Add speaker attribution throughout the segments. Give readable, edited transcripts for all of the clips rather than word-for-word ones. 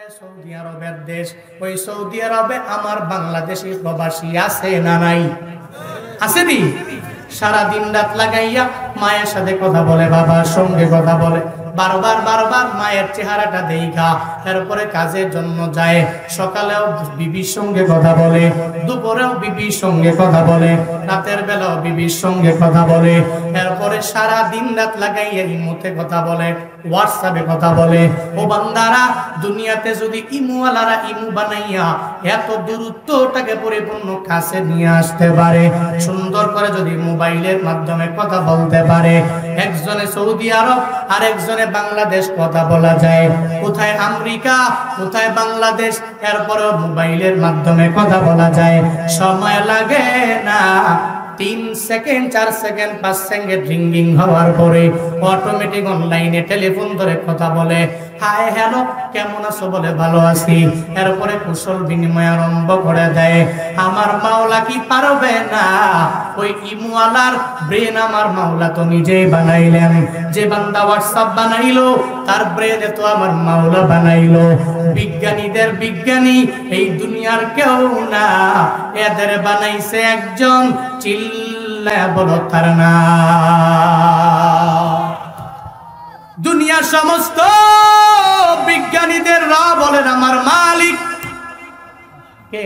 Speaker 1: Saudi আরবের দেশ, ওই সৌদি আরবে আমার বাংলাদেশি প্রবাসী আছে না নাই? আছে নি? সারা দিন রাত লাগাইয়া মায়ের সাথে কথা বলে, বাবার সঙ্গে কথা বলে, বারবার মায়ের চেহারাটা দেখা এরপরে কাজের জন্য যায়। সকালেও বিবির সঙ্গে কথা বলে, দুপুরেও বিবির সঙ্গে কথা বলে, রাতের বেলাও বিবির সঙ্গে কথা বলে, এরপরে সারা দিন রাত লাগাইয়া ইমোতে কথা বলে, হোয়াটসঅ্যাপে কথা বলে। ও বান্দারা, দুনিয়াতে যদি ইমুওয়ালারা ইমু বানাইয়া এত দূরত্বটাকে পরিপূর্ণ কাছে নিয়ে আসতে পারে, সুন্দর করে যদি মোবাইলের মাধ্যমে কথা বলতে পারে, একজনে সৌদি আরব আর একজনে বাংলাদেশ কথা বলা যায়, কোথায় আমেরিকা কোথায় বাংলাদেশ, এরপরেও মোবাইলের মাধ্যমে কথা বলা যায়, সময় লাগে না। 3 সেকেন্ড 4 সেকেন্ড 5 সেকেন্ড রিংগিং হওয়ার পরে অটোমেটিক অনলাইনে টেলিফোন ধরে কথা বলে, হাই হ্যালো কেমন আছো বলে ভালো আছি, এরপরে কুশল বিনিময় আরম্ভ করে দেয়। আমার মাওলা কি পারবে না? ওই ইমুওয়ালার ব্রেন আমার মাওলা তো নিজেই বানাইলেন। যে বান্দা হোয়াটসঅ্যাপ বানাইলো তার ব্রেন তো আমার মাওলা বানাইলো। বিজ্ঞানীদের বিজ্ঞানী এই দুনিয়ার কেউ না, এদের বানাইছে একজন, চিল্লায়া বলো তার না। দুনিয়ার সমস্ত বিজ্ঞানীদের রা বলেন আমার মালিক কে?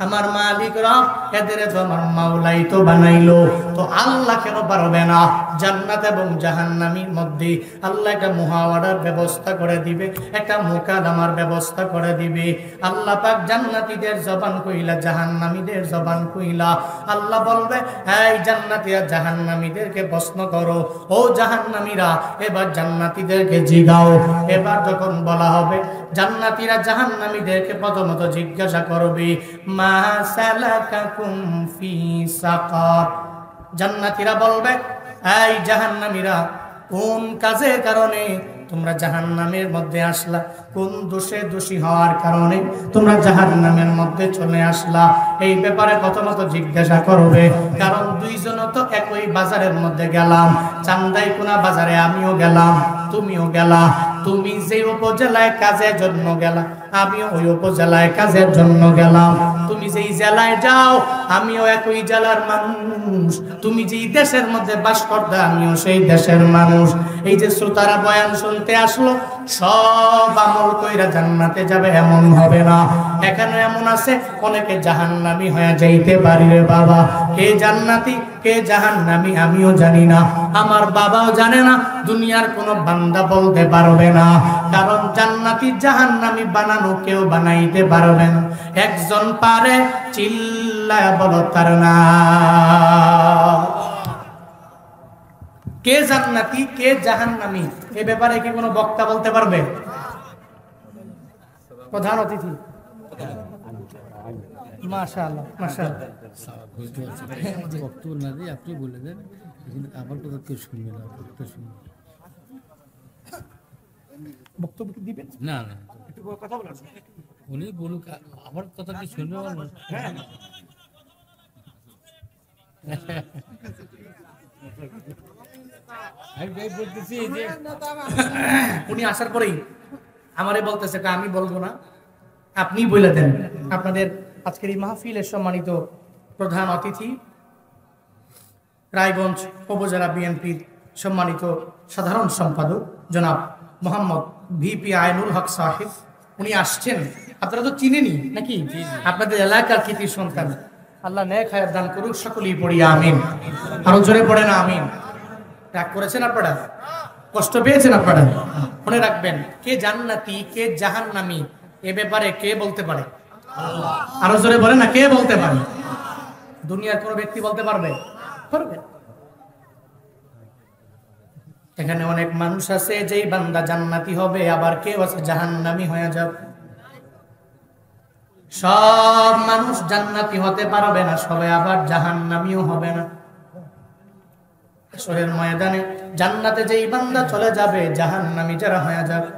Speaker 1: আমার মালিক রব, এদের তো আমার মাওলাই তো বানাইলো। তো আল্লাহ কেন পারবে না? জান্নাত এবং জাহান্নামের মধ্যে আল্লাহ একটা মুহাওয়ারার ব্যবস্থা করে দিবে, একটা মুকালামার ব্যবস্থা করে দিবে। আল্লাহ পাক জান্নাতীদের জবান কইলা, জাহান্নামীদের জবান কইলা। আল্লাহ বলবে, এই জান্নাতীরা জাহান্নামীদেরকে প্রশ্ন করো, ও জাহান্নামীরা এবার জান্নাতীদেরকে জিগাও। এবার যখন বলা হবে, জান্নাতীরা জাহান্নামীদেরকে প্রথমত জিজ্ঞাসা করবে, মা সালাকাকুম ফি সাকার। জান্নাতীরা বলবে, এই জাহান্নামীরা কোন কাজের কারণে তোমরা জাহান্নামের মধ্যে আসলা? কোন দোষে দোষী হওয়ার কারণে তোমরা জাহান্নামের মধ্যে চলে আসলা? এই ব্যাপারে প্রথমত জিজ্ঞাসা করবে। কারণ দুইজন তো একই বাজারের মধ্যে গেলাম, চান্দাইকোনা বাজারে আমিও গেলাম, তুমিও গেলা। তুমি যে উপজেলায় কাজের জন্য গেলা, আমিও ওই উপজেলায় কাজের জন্য গেলাম। তুমি যেই জেলায় যাও আমিও একই জেলার মানুষ। তুমি যেই দেশের মধ্যে বাস করতে আমিও সেই দেশের মানুষ। এই যে শ্রোতারা বয়ান শুনতে আসলো, সব আমল কইরা জান্নাতে যাবে এমন হবে না। এখানে এমন আছে অনেকে জাহান্নামী হয়ে যাইতে পারি রে বাবা। কে জান্নাতি কে জাহান্নামী আমিও জানি না, আমার বাবাও জানে না, দুনিয়ার কোনো বান্দা বলতে পারবে না। কারণ জান্নাতি জাহান্নামী বানানো কেউ বানাইতে পারবে না। একজন পারে, চিল্লায়া বলো তার না। কে জান্নাতি কে জাহান্নামী এ ব্যাপারে কি কোনো বক্তা বলতে পারবে? প্রধান অতিথি, মাশাআল্লাহ মাশাআল্লাহ।
Speaker 2: বক্তব্য না দিয়ে আপনি বলে দেন, আমার কথা কেউ শুনবে না।
Speaker 1: বক্তব্য কি দিবেন?
Speaker 2: না না,
Speaker 1: একটু কথা বলেন।
Speaker 2: উনি বলুক, আমার কথা কি শুনবে?
Speaker 1: হ্যাঁ,
Speaker 2: আমি বলতেছি যে
Speaker 1: উনি আসার পরেই আমারে বলতেছে, আমি বলবো না, আপনি বলে দেন। আপনাদের আজকের এই মাহফিলের সম্মানিত প্রধান অতিথি, রায়গঞ্জ উপজেলা বিএনপির সম্মানিত সাধারণ সম্পাদক জনাব মোহাম্মদ ভিপি আইনুল হক সাহেব, উনি আসছেন। আপনারা তো চিনেনি নাকি? আপনাদের এলাকার কৃতি সন্তান। আল্লাহ নেক হায়াত দান করুক, সকলেই পড়ি আমিন। আরো জোরে পড়ে না আমিন। রাগ করেছেন আপনারা? কষ্ট পেয়েছেন আপনারা? মনে রাখবেন, কে জান্নাতি কে জাহান্নামী এ ব্যাপারে কে বলতে পারে? আরো জোরে বলে না, কে বলতে পারে? দুনিয়ার কোন ব্যক্তি বলতে পারবে? পারবে। এখানে অনেক মানুষ আছে যেই বান্দা জান্নাতি হবে, আবার কেউ আছে জাহান্নামী হয়ে যাবে। সব মানুষ জান্নাতি হতে পারবে না, সবাই আবার জাহান্নামীও হবে না। হাসরের ময়দানে জান্নাতে যেই বান্দা চলে যাবে, জাহান্নামী যারা হয়ে যাবে।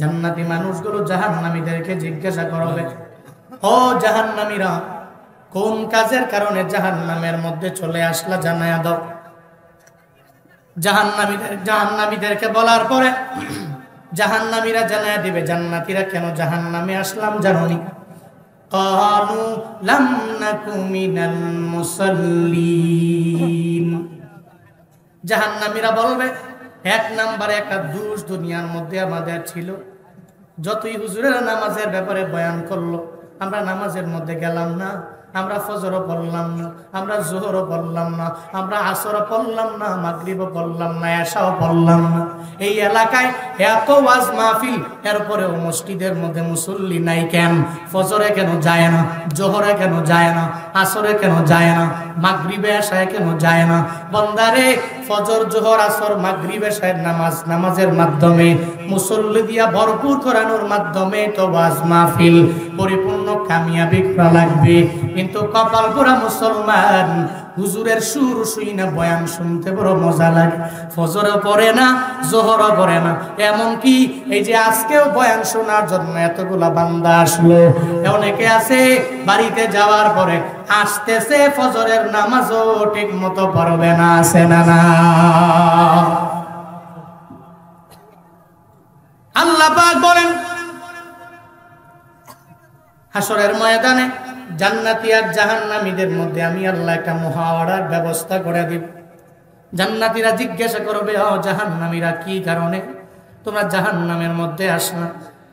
Speaker 1: জান্নাতি মানুষগুলো জাহান্নামীদেরকে জিজ্ঞাসা করবে, ও জাহান্নামীরা কোন কাজের কারণে জাহান্নামের মধ্যে চলে আসলা, জানায়া দাও। জাহান্নামীদেরকে বলার পরে জাহান্নামীরা জানায় দিবে জান্নাতীরা কেন জাহান্নামে আসলাম জানোনি? ক্বালু লাম নাকু মিনাল মুসাল্লিন। জাহান্নামীরা বলবে, এক নাম্বার একটা দোষ দুনিয়ার মধ্যে আমাদের ছিল, যতই হুজুরেরা নামাজের ব্যাপারে বয়ান করলো আমরা নামাজের মধ্যে গেলাম না, আমরা ফজরও পড়লাম না, আমরা জোহরও পড়লাম না, আমরা আসরও পড়লাম না, মাগরিবও পড়লাম না, এশাও পড়লাম না। এই এলাকায় এত ওয়াজ মাহফিল, এরপরেও মসজিদের মধ্যে মুসল্লি নাই কেন? ফজরে কেন যায় না, জোহরে কেন যায় না, আসরে কেন যায় না, মাগরিবে এশায় কেন যায় না? বন্দারে, ফজর জোহর আসর মাগরিব এশার নামাজের মাধ্যমে মুসল্লি দিয়া ভরপুর করানোর মাধ্যমে তো ওয়াজ মাহফিল পরিপূর্ণ কামিয়াবি করা লাগবে। কিন্তু কপাল পোড়া মুসলমান, হুজুরের সুর শুই না, বয়ান শুনতে বড় মজা লাগে, ফজরও পড়ে না, জোহরও পড়ে না, এমনকি এই যে আজকেও বয়ান শোনার জন্য এতগুলা বান্দা আসলো, অনেকে আছে বাড়িতে যাওয়ার পরে আসতেছে ফজরের নামাজও ঠিক মতো পড়বে না, আছে না? না, আল্লাহ পাক বলেন হাসরের ময়দানে জান্নাতি আর জাহান্নামীদের মধ্যে আমি আল্লাহ একটা মুহাওয়ারার ব্যবস্থা করে দিব। জান্নাতীরা জিজ্ঞাসা করবে, ও জাহান্নামীরা কি কারণে তোমরা জাহান্নামের মধ্যে আসলা?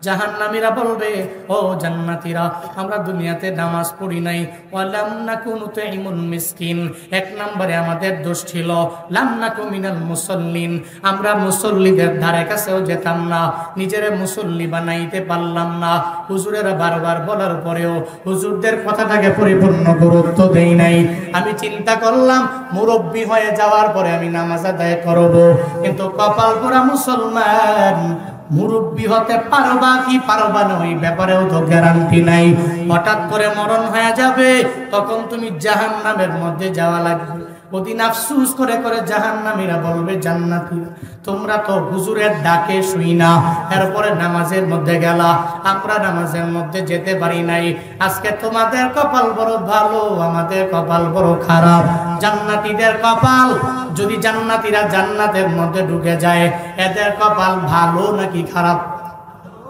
Speaker 1: জাহান্নামীরা বলবে, ও জান্নাতীরা, আমরা দুনিয়াতে নামাজ পড়ি নাই, ওয়ালাম নাকু নুতঈমুল মিসকিন, এক নম্বরে আমাদের দোষ ছিল, লাম নাকু মিনাল মুসাল্লিন, আমরা মুসল্লিদের ধারে কাছেও যেতাম না, নিজেরে মুসল্লি বানাইতে পারলাম না। হুজুরেরা বারবার বলার পরেও হুজুরদের কথাটাকে পরিপূর্ণ গুরুত্ব দেই নাই। আমি চিন্তা করলাম মুরব্বি হয়ে যাওয়ার পরে আমি নামাজ আদায় করব, কিন্তু কপাল পোড়া মুসলমান, মুরব্বি হতে পারবা কি পারবা না ওই ব্যাপারেও তো গ্যারান্টি নাই। হঠাৎ করে মরণ হয়ে যাবে, তখন তুমি জাহান্নামের মধ্যে যাওয়া লাগবে। ওদিন আফসুস করে করে জাহান্নামীরা বলবে, জান্নাতীরা তোমরা তো হুজুরের ডাকে শুই না, এরপরে নামাজের মধ্যে গেলা, আমরা নামাজের মধ্যে যেতে পারি নাই, আজকে তোমাদের কপাল বড় ভালো, আমাদের কপাল বড় খারাপ। জান্নাতীদের কপাল, যদি জান্নাতীরা জান্নাতের মধ্যে ঢুকে যায়, এদের কপাল ভালো নাকি খারাপ?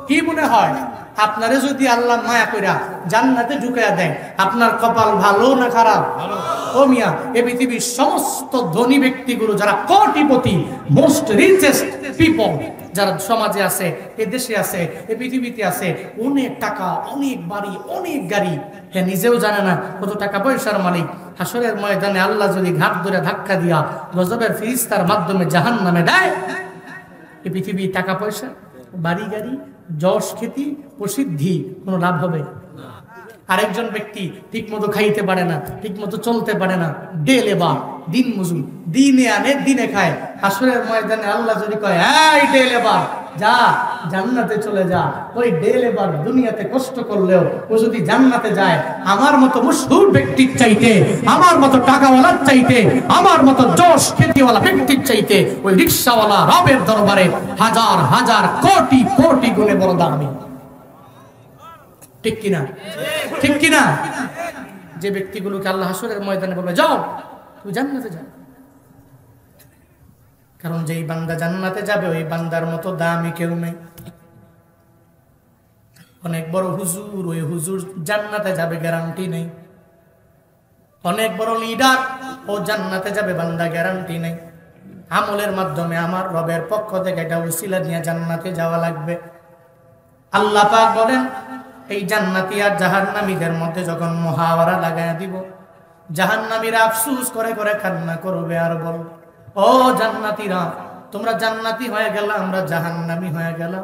Speaker 1: কি মনে হয় আপনারে যদি আল্লাহ মায়া কইরা জান্নাতে ঢুকাইয়া দেয়, আপনার কপাল ভালো না খারাপ? ও মিয়া, এই পৃথিবীর সমস্ত ধনী ব্যক্তিগুলো যারা কোটিপতি, মোস্ট রিচেস্ট পিপল যারা সমাজে আছে, এই দেশে আছে, এই পৃথিবীতে আছে, অনেক টাকা, অনেক বাড়ি, অনেক গাড়ি, হ্যাঁ নিজেও জানে না কত টাকা পয়সার মালিক। হাসরের ময়দানে আল্লাহ যদি ঘাট ধরে ধাক্কা দিয়া গজবের ফেরেশতার মাধ্যমে জাহান্নামে দেয়, এই পৃথিবী টাকা পয়সা, বাড়ি গাড়ি, যশ খ্যাতি, প্রসিদ্ধি কোনো লাভ হবে? আরেকজন ব্যক্তি ঠিক মতো খাইতে পারে না, ঠিক মতো চলতে পারে না, ডে লেবার, দিন মজুর, দিনে আনে দিনে খায়। হাসরের ময়দানে আল্লাহ যদি কয়, এই ডে লেবার যা জান্নাতে চলে যা, ওই ডে লেবার দুনিয়াতে কষ্ট করলেও ও যদি জান্নাতে যায়, আমার মতো মশহুর ব্যক্তির চাইতে, আমার মতো টাকাওয়ালার চাইতে, আমার মতো যশ খ্যাতিওয়ালা ব্যক্তির চাইতে ওই রিকশাওয়ালা রবের দরবারে হাজার হাজার কোটি কোটি গুণে বড় দামি। ঠিক কিনা? ঠিক কিনা? যে ব্যক্তিগুলোকে আল্লাহ হাসরের ময়দানে বলবে, যাও তুমি জান্নাতে যাও, কারণ যেই বান্দা জান্নাতে যাবে ওই বান্দার মতো দামি কেউ নেই। অনেক বড় হুজুর, ওই হুজুর জান্নাতে যাবে গ্যারান্টি নেই। অনেক বড় লিডার, ও জান্নাতে যাবে বান্দা গ্যারান্টি নেই। আমলের মাধ্যমে আমার রবের পক্ষ থেকে এটা উসিলা নিয়ে জান্নাতে যাওয়া লাগবে। আল্লাহ পাক বলেন, এই জান্নাতি আর জাহান্নামীদের মধ্যে যখন মুহাওয়ারা লাগায়া দিব, জাহান্নামীরা আফসোস করে করে কান্না করবে আর বলবে, ও জান্নাতীরা, তোমরা জান্নাতি হয়ে গেল, আমরা জাহান্নামী হয়ে গেলাম,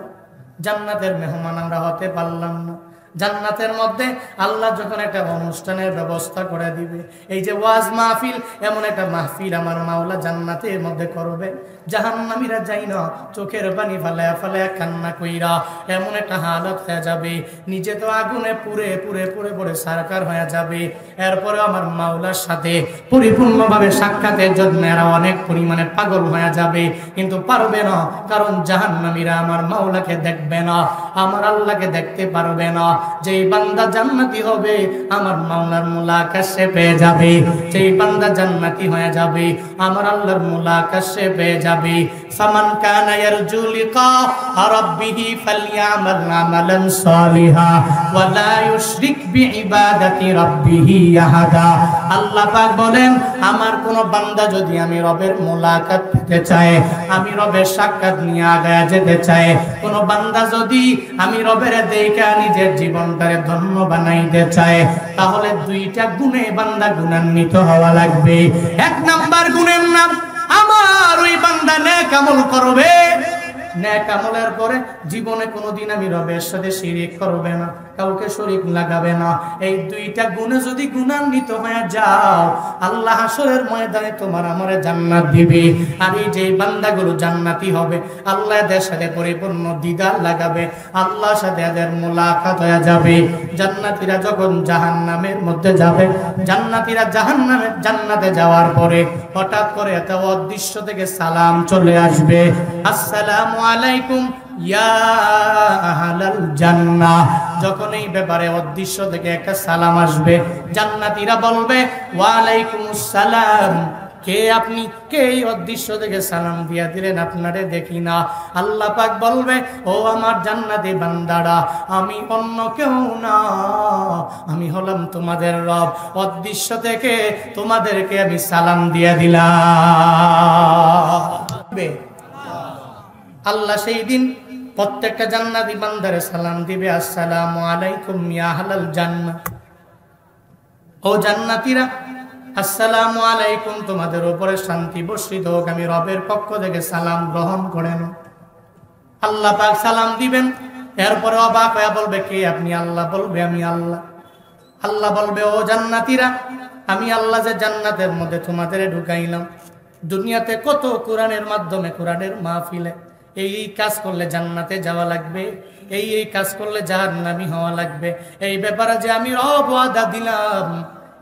Speaker 1: জান্নাতের মেহমান আমরা হতে পারলাম না। জান্নাতের মধ্যে আল্লাহ যখন একটা অনুষ্ঠানের ব্যবস্থা করে দিবে, এই যে ওয়াজ মাহফিল, এমন একটা মাহফিল আমার মাওলা জান্নাতের মধ্যে করবে, জাহান্নামীরা যাই না চোখের পানি ফালায়া ফালায়া কান্না কইরা এমন একটা হালত হয়ে যাবে, নিজে তো আগুনে পুড়ে পুড়ে পুড়ে পুড়ে সারকার হয়ে যাবে। এরপরে আমার মাওলার সাথে পরিপূর্ণভাবে সাক্ষাতের জন্য এরা অনেক পরিমাণে পাগল হয়ে যাবে, কিন্তু পারবে না, কারণ জাহান্নামীরা আমার মাওলাকে দেখবে না। আমার আল্লাহকে দেখতে পারবে না। যেই বান্দা জান্নাতি হবে আমার মাওলার মুলাকাত সে পেয়ে যাবে। যেই বান্দা জান্নাতি হয়ে যাবে আমার আল্লাহর মুলাকাত সে পেয়ে যাবে। ফামান কানা ইয়ারজু লিকা রাব্বিহি ফালইআমাল আমালান সালিহা ওয়া লা ইউশরিক বিইবাদাতি রাব্বিহি আহাদা। আল্লাহ পাক বলেন আমার কোন বান্দা যদি আমি রবের মুলাকাত পেতে চায়, আমি রবের সাক্ষাৎ নিয়ে আগায় যেতে চায়, কোন বান্দা যদি আমি রবের দেখা নিজের জীবনটারে ধন্য বানাইতে চায়, তাহলে দুইটা গুণে বান্দা গুণান্বিত হওয়া লাগবে। এক নাম্বার গুণের নাম আমার ওই বান্দা নেক আমল করবে। নেক আমলের পরে জীবনে কোনোদিন আমি রবের সাথে শিরিক করবে না, কাউকে শরীক লাগাবে না। এই দুইটা গুণে যদি গুণান্বিত হয়ে যাও আল্লাহ হাসরের ময়দানে তোমার আমারে জান্নাত দিবে। আর এই যে বান্দাগুলো জান্নাতি হবে আল্লাহ এদের সাথে পরিপূর্ণ দিদার লাগাবে, আল্লাহর সাথে এদের মুলাকাত হয়ে যাবে। জান্নাতীরা যখন জাহান্নামের মধ্যে যাবে, জান্নাতীরা জান্নাতে যাওয়ার পরে হঠাৎ করে এত অদৃশ্য থেকে সালাম চলে আসবে, আসসালামু আলাইকুম ইয়া আহলাল জান্নাহ। যখন এই ব্যাপারে অদৃশ্য থেকে একটা সালাম আসবে, জান্নাতীরা বলবে ওয়া আলাইকুমুস সালাম। কে আপনি? কে এই অদৃশ্য থেকে সালাম দিয়া দিলেন? আপনারে দেখি না। আল্লাহ পাক বলবে ও আমার জান্নাতি বান্দারা, আমি অন্য কেউ না, আমি হলাম তোমাদের রব। অদৃশ্য থেকে তোমাদেরকে আমি সালাম দিয়া দিলাম। আল্লাহ সেই দিন প্রত্যেকটা জান্নাতি বান্দারে সালাম দিবে, আসসালামু আলাইকুম ইয়া আহলাল জান্নাহ। ও জান্নাতীরা আসসালামু আলাইকুম, তোমাদের উপরে শান্তি বর্ষিত হোক, আমি রবের পক্ষ থেকে সালাম গ্রহণ করেন। আল্লাহ পাক সালাম দিবেন, এরপরে অবাক হয়ে বলবে কে আপনি? আল্লাহ বলবে আমি আল্লাহ। আল্লাহ বলবে ও জান্নাতীরা, আমি আল্লাহ যে জান্নাতের মধ্যে তোমাদের ঢুকাইলাম। দুনিয়াতে কত কোরআনের মাধ্যমে, কোরআনের মাহফিলে এই কাজ করলে জান্নাতে যাওয়া লাগবে, এই কাজ করলে জাহান্নামী হওয়া লাগবে, এই ব্যাপারে যে আমি রব ওয়াদা দিলাম,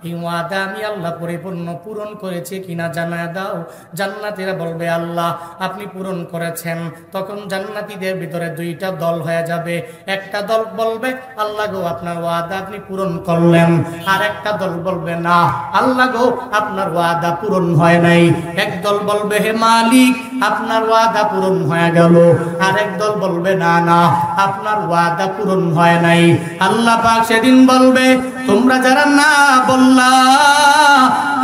Speaker 1: এই ওয়াদা আমি আল্লাহ পরিপূর্ণ পূরণ করেছি কিনা জানায় দাও। জান্নাতীরা বলবে আল্লাহ আপনি পূরণ করেছেন। তখন জান্নাতীদের ভিতরে দুইটা দল হয়ে যাবে। একটা দল বলবে আল্লাহ গো আপনার ওয়াদা আপনি পূরণ করলেন, আর একটা দল বলবে না আল্লাহ গো আপনার ওয়াদা পূরণ হয় নাই। এক দল বলবে হে মালিক আপনার ওয়াদা পূরণ হয়ে গেল, আর এক দল বলবে না না আপনার ওয়াদা পূরণ হয় নাই। আল্লাহ পাক সেদিন বলবে তোমরা যারা না বললা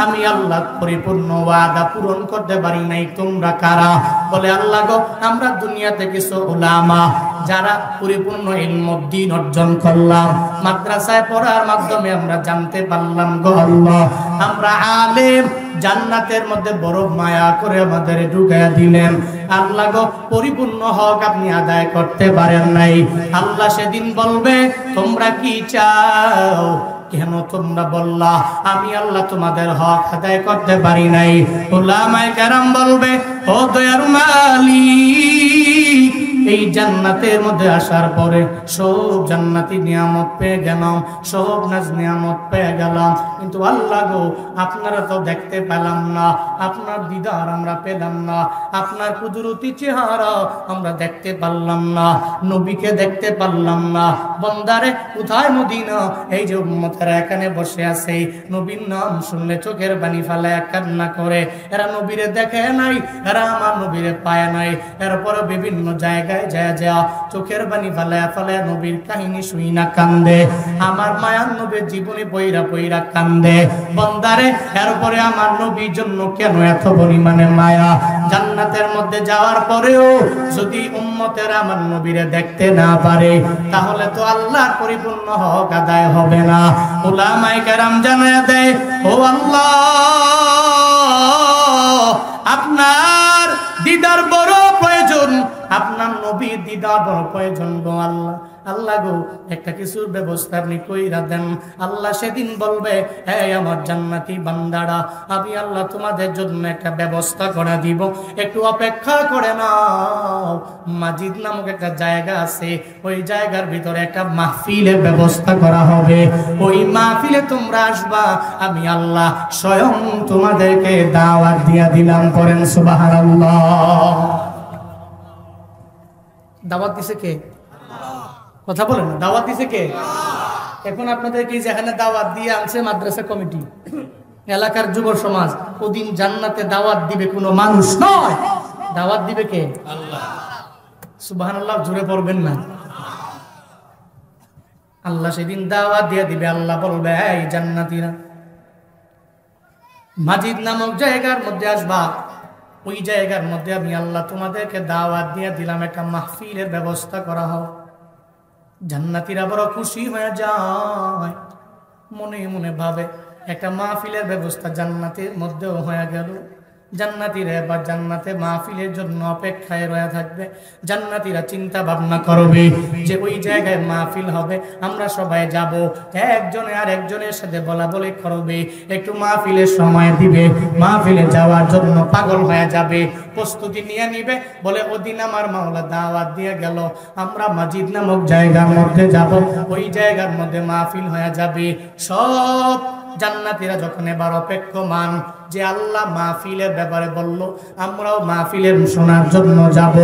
Speaker 1: আমি আল্লাহ পরিপূর্ণ ওয়াদা পূরণ করতে পারি নাই, তোমরা কারা? বলে আল্লাহ গো আমরা দুনিয়াতে কিছু উলামা যারা পরিপূর্ণ ইলম দ্বীন অর্জন করলাম, মাদ্রাসায় পড়ার মাধ্যমে আমরা জানতে পারলাম গো আল্লাহ আমরা আলেম, জান্নাতের মধ্যে বড় মায়া করে আমাদের ঢুকাইয়া দিলেন। আল্লাহ গো পরিপূর্ণ হক আপনি আদায় করতে পারেন নাই। আল্লাহ সেদিন বলবে তোমরা কি চাও? কেন তোমরা বললা আমি আল্লাহ তোমাদের হক আদায় করতে পারি নাই? উলামায়ে কেরাম বলবে ও দয়ার মালিক এই জান্নাতের মধ্যে আসার পরে সব জান্নাতি নিয়ামত পেয়ে গেলাম, সব নাজ নিয়ামত পেয়ে গেলাম, কিন্তু আল্লাহ গো আপনারা তো দেখতে পেলাম না, আপনার দিদার আমরা পেলাম না, আপনার কুদরতি চেহারা আমরা দেখতে পারলাম না, নবীকে দেখতে পারলাম না। বন্দারে কোথায় মদিনা? এই যে উম্মতেরা এখানে বসে আছে, নবীর নাম শুনলে চোখের পানি ফেলায় কান্না করে। এরা নবীরে দেখে নাই, এরা আমার নবীরে পায় নাই, এরপরে বিভিন্ন জায়গায় যা চোখের পানি ফেলায় ফেলায় নবীর কাহিনী শুই না কান্দে। আমার মায়ার নবীর জীবনী পইরা পইরা কান্দে। বন্দারে এরপরে আমার নবীর জন্য কেন এত পরিমাণে মায়া? জান্নাতের মধ্যে যাওয়ার পরেও যদি উম্মতেরা আমার নবীরে দেখতে না পারে তাহলে তো আল্লাহর পরিপূর্ণ হক আদায় হবে না। উলামায়ে কেরাম জানায়া দেয় ও আল্লাহ আপনার দিদার বড় প্রয়োজন, আপনার নবীর দিদার বড় প্রয়োজন গো আল্লাহ। আল্লাহ গো একটা কিছুর ব্যবস্থা আপনি কইরা দেন। আল্লাহ সেদিন বলবে হে আমার জান্নাতি বান্দারা আমি আল্লাহ তোমাদের জন্য একটা ব্যবস্থা করে দিব, একটু অপেক্ষা করে নাও। মাজিদ নামক একটা জায়গা আছে, ওই জায়গার ভিতরে একটা মাহফিলের ব্যবস্থা করা হবে। ওই মাহফিলে তোমরা আসবা, আমি আল্লাহ স্বয়ং তোমাদেরকে দাওয়াত দিয়া দিলাম। করেন সুবহানাল্লাহ। দাওয়াত দিছে কে? কথা বলেন না, দাওয়াত দিছে কে? এখন আপনাদেরকে যেখানে দাওয়াত দিয়ে আনছে মাদ্রাসা কমিটি, এলাকার যুব সমাজ, ওদিন জান্নাতে দাওয়াত দিবে কোনো মানুষ নয়, দাওয়াত দিবে কে? আল্লাহ। সুবহানাল্লাহ জোরে পড়বেন না। আল্লাহ সেদিন দাওয়াত দিয়ে দিবে। আল্লাহ বলবে, এই জান্নাতীরা মাজিদ নামক জায়গার মধ্যে আসবা। ওই জায়গার মধ্যে আমি আল্লাহ তোমাদেরকে দাওয়াত দিয়ে দিলাম, একটা মাহফিলের ব্যবস্থা করা হোক। জান্নাতীরা বড় খুশি হয়ে যায়, মনে মনে ভাবে একটা মাহফিলের ব্যবস্থা জান্নাতের মধ্যেও হয়ে গেল। জান্নাতীরা এবার জান্নাতে মাহফিলের জন্য অপেক্ষায় রয়ে থাকবে। জান্নাতীরা চিন্তা ভাবনা করবে যে ওই জায়গায় মাহফিল হবে, আমরা সবাই যাব। একজনে আর একজনের সাথে বলা বলি করবে, একটু মাহফিলের সময় দিবে, মাহফিলে যাওয়ার জন্য পাগল হয়ে যাবে, প্রস্তুতি নিয়ে নিবে। বলে ওদিন আমার মাওলা দাওয়াত দিয়ে গেল, আমরা মাজিদ নামক জায়গার মধ্যে যাব, ওই জায়গার মধ্যে মাহফিল হয়ে যাবে। সব জান্নাতীরা যখন এবার অপেক্ষমান যে আল্লাহ মাহফিলের ব্যাপারে বলল, আমরাও মাহফিলের শোনার জন্য যাব।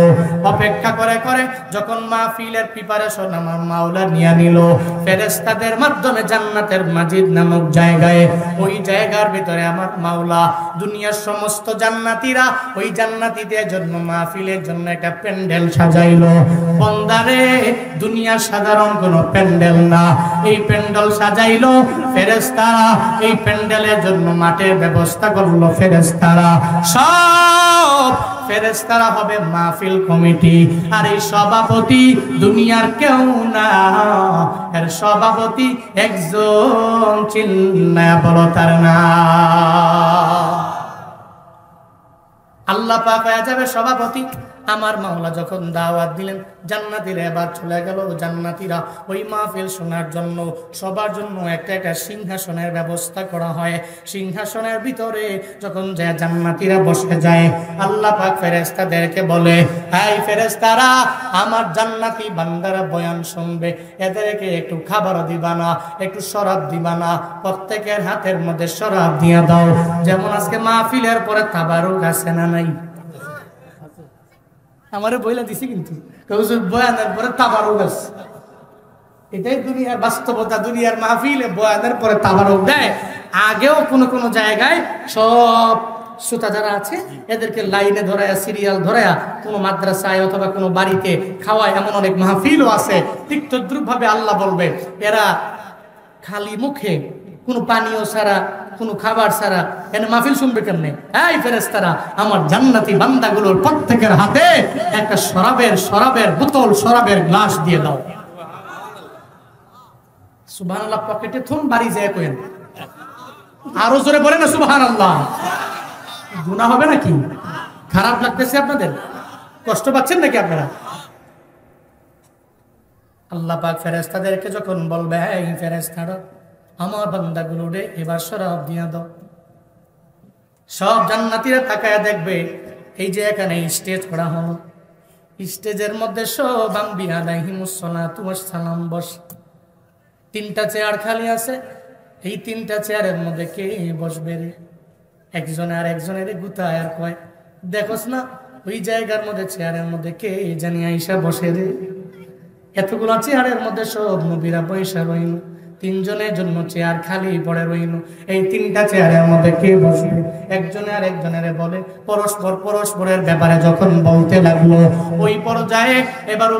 Speaker 1: অপেক্ষা করে করে যখন মাহফিলের প্রিপারেশন আমার মাওলা নিয়ে নিল ফেরেশতাদের মাধ্যমে জান্নাতের মাজিদ নামক জায়গায়, ওই জায়গার ভিতরে আমার মাওলা দুনিয়ার সমস্ত জান্নাতীরা ওই জান্নাতীদের জন্য মাহফিলের জন্য একটা প্যান্ডেল সাজাইলো। বন্দারে, দুনিয়ার সাধারণ কোনো প্যান্ডেল না, এই প্যান্ডেল সাজাইলো ফেরেশতারা। এই প্যান্ডেলের জন্য মাঠের ব্যবস্থা করলো ফেরেশতারা। সব ফেরেশতারা হবে মাহফিল কমিটি। আর এই সভাপতি দুনিয়ার কেউ না, এর সভাপতি একজন, চিল্লায়া বলো তার নাম। আল্লাহ পাক হয়ে যাবে সভাপতি। আমার মাওলা যখন দাওয়াত দিলেন, জান্নাতীরা এবার চলে গেল। জান্নাতীরা ওই মাহফিল শোনার জন্য সবার জন্য একটা একটা সিংহাসনের ব্যবস্থা করা হয়। সিংহাসনের ভিতরে যখন যায় জান্নাতীরা বসে যায়, আল্লাহ পাক ফেরেশতাদেরকে বলে, এই ফেরেশতারা, আমার জান্নাতি বান্দারা বয়ান শুনবে, এদেরকে একটু খাবার দিবা না, একটু শরাব দিবা না, প্রত্যেকের হাতের মধ্যে শরাব দিয়ে দাও। যেমন আজকে মাহফিলের পরে তাবারুক আছে না নাই? আমারে বইলা দিছি কিন্তু বয়ানের পরে তাবারুক আছে। এটাই দুনিয়ার বাস্তবতা। দুনিয়ার মাহফিলে বয়ানের পরে তাবারুক দেয়। আগেও কোনো কোনো জায়গায় সব শ্রোতা যারা আছে এদেরকে লাইনে ধরায়া, সিরিয়াল ধরায়া কোনো মাদ্রাসায় অথবা কোনো বাড়িতে খাওয়ায়, এমন অনেক মাহফিলও আছে। ঠিক তদ্রুপভাবে আল্লাহ বলবে, এরা খালি মুখে কোনো পানীয় ছাড়া, কোনো খাবার ছাড়া এনে মাহফিল শুনবে কেমনে? এই ফেরেশতারা, আমার জান্নাতি বান্দাগুলোর প্রত্যেকের হাতে একটা শরাবের বোতল, শরাবের গ্লাস দিয়ে দাও। সুবহানাল্লাহ। পকেটে থুন, বাড়ি যায় কইেন, আরো জোরে বলে না সুবহানাল্লাহ। গুনাহ হবে নাকি? খারাপ লাগতেছে আপনাদের? কষ্ট পাচ্ছেন নাকি আপনারা? আল্লাহ পাক ফেরেশতাদেরকে যখন বলবে, এই ফেরেশতারা, আমার বান্দাগুলোরে এবার শরাব দিয়া দাও। সব জান্নাতীরা তাকায়া দেখবে, এই যে এখানে স্টেজ করা হলো, স্টেজের মধ্যে সব আম্বিয়া আলাইহিমুস সালাতু ওয়াস সালাম বস। 3টা চেয়ার খালি আছে। এই 3টা চেয়ারের মধ্যে কে বসবে রে? একজনে আর একজনের গুতায় আর কয়, দেখোস না ওই জায়গার মধ্যে চেয়ারের মধ্যে কে জানি আইসা বসে রে। এতগুলো চেয়ারের মধ্যে সব নবীরা বৈশা রইল, 3 জনের জন্য চেয়ার খালি পড়ে রইল। এই 3টা চেয়ারের মধ্যে কে বসবে? একজনে আর একজনের বলে, পরস্পরের ব্যাপারে যখন বলতে লাগলো, ওই পর্যায়ে এবার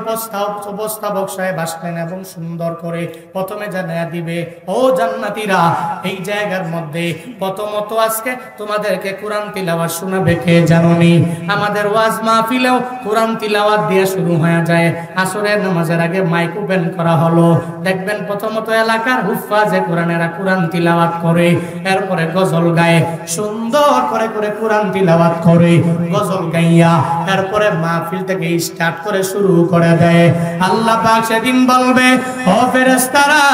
Speaker 1: উপস্থাপক সাহেব আসলেন এবং সুন্দর করে প্রথমে জানায়া দিবে, ও জান্নাতীরা, এই জায়গার মধ্যে প্রথমত আজকে তোমাদেরকে কোরআন তিলাওয়াত শোনাবে কে জানোনি? আমাদের ওয়াজ মাহফিলেও কোরআন তিলাওয়াত দিয়ে শুরু হয়ে যায়। আসরের নামাজের আগে মাইক ওপেন করা হলো, দেখবেন প্রথমত এলাকার হুফাজে কোরআনেরা কোরআন তিলাওয়াত করে, এরপরে গজল গায়, সুন্দর করে করে কোরআন তিলাওয়াত করে, গজল গাইয়া এরপরে মাহফিল থেকে স্টার্ট করে শুরু করে দেয়। আল্লাহ পাক সেদিন বলবে, ও ফেরেশতারা,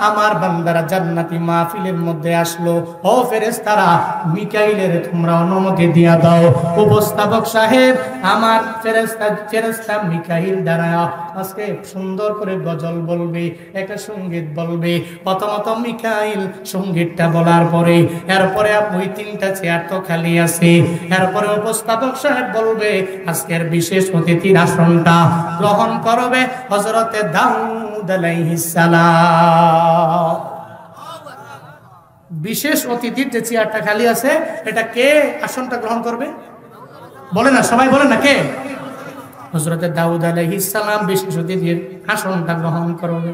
Speaker 1: আমার বান্দারা জান্নাতি মাহফিলের মধ্যে আসলো। ও ফেরেশতারা, মিকাইলের তোমরা অনুমতি দিয়া দাও। উপস্থাপক সাহেব, আমার ফেরেশতা মিকাইল দ্বারা আজকে সুন্দর করে গজল বলবে, একটা সঙ্গীত বলবে। প্রথমত মিকাইল সঙ্গীতটা বলার পরে এরপরে ওই 3টা চেয়ার তো খালি আছে, এরপরে উপস্থাপক সাহেব বলবে আজকের বিশেষ অতিথির আসনটা গ্রহণ করবে হযরতে দাউদ আলাইহিস সালাম। বিশেষ অতিথির যে চেয়ারটা খালি আছে, এটা কে আসনটা গ্রহণ করবে? বলে না, সবাই বলে না, কে? হযরতে দাউদ আলাইহিস সালাম বিশেষ অতিথির আসনটা গ্রহণ করবে।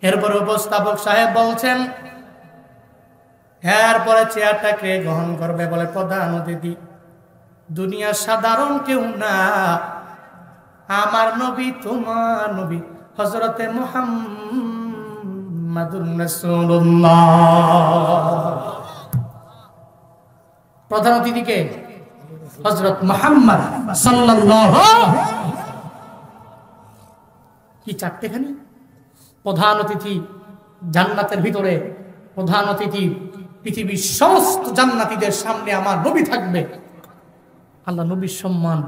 Speaker 1: এরপরে উপস্থাপক সাহেব বলছেন, এরপরে চেয়ারটা কে গ্রহণ করবে? বলে প্রধান অতিথি। দুনিয়ার সাধারণ কেউ না, আমার নবী, তোমার নবী হযরতে মুহাম্মাদুর রাসূলুল্লাহ। প্রধান অতিথি কে? হযরত মুহাম্মদ সাল্লাল্লাহু। কি চারটেখানি প্রধান অতিথি জান্নাতের ভিতরে। প্রধান অতিথি পৃথিবীর সমস্ত জান্নাতীদের সামনে আমার নবী থাকবে। আল্লাহ নবীর সম্মান,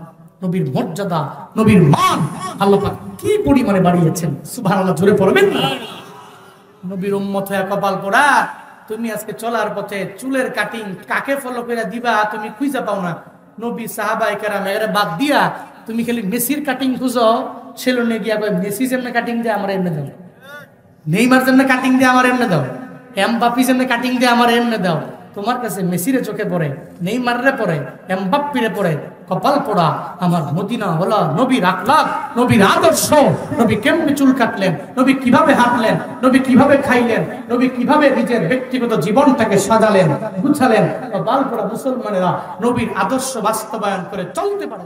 Speaker 1: নবীর মর্যাদা, নবীর মান আল্লাহ পাক কি পরিমাণে বাড়িয়েছেন। সুবহানাল্লাহ, জোরে পড়বেন না? নবীর উম্মত হয়ে কপাল পোড়া। তুমি আজকে চলার পথে চুলের কাটিং কাকে ফলো করে দিবা তুমি খুঁজে পাও না। নবী সাহাবায়ে কেরাম এরা বাদ দিয়া তুমি খালি মেসির কাটিং খুঁজো। সেলুনে গিয়া কয় মেসি যেমনে কাটিং দিয়ে আমার এমনে দাও, নেইমার যেমনে কাটিং দিয়ে আমার এমনে দাও, এমবাপ্পি যেমনে কাটিং দিয়ে আমার এমনে দাও। তোমার কাছে মেসিরে চোখে পড়ে, নেইমারে পড়ে, এমবাপ্পিরে পড়ে, কপাল পোড়া। আমার মদিনা হলো নবীর আখলাক, নবীর আদর্শ। নবী কেমনে চুল কাটলেন, নবী কিভাবে হাঁটলেন, নবী কিভাবে খাইলেন, নবী কিভাবে নিজের ব্যক্তিগত জীবনটাকে সাজালেন, গুছালেন। কপাল পোড়া মুসলমানেরা নবীর আদর্শ বাস্তবায়ন করে চলতে পারে।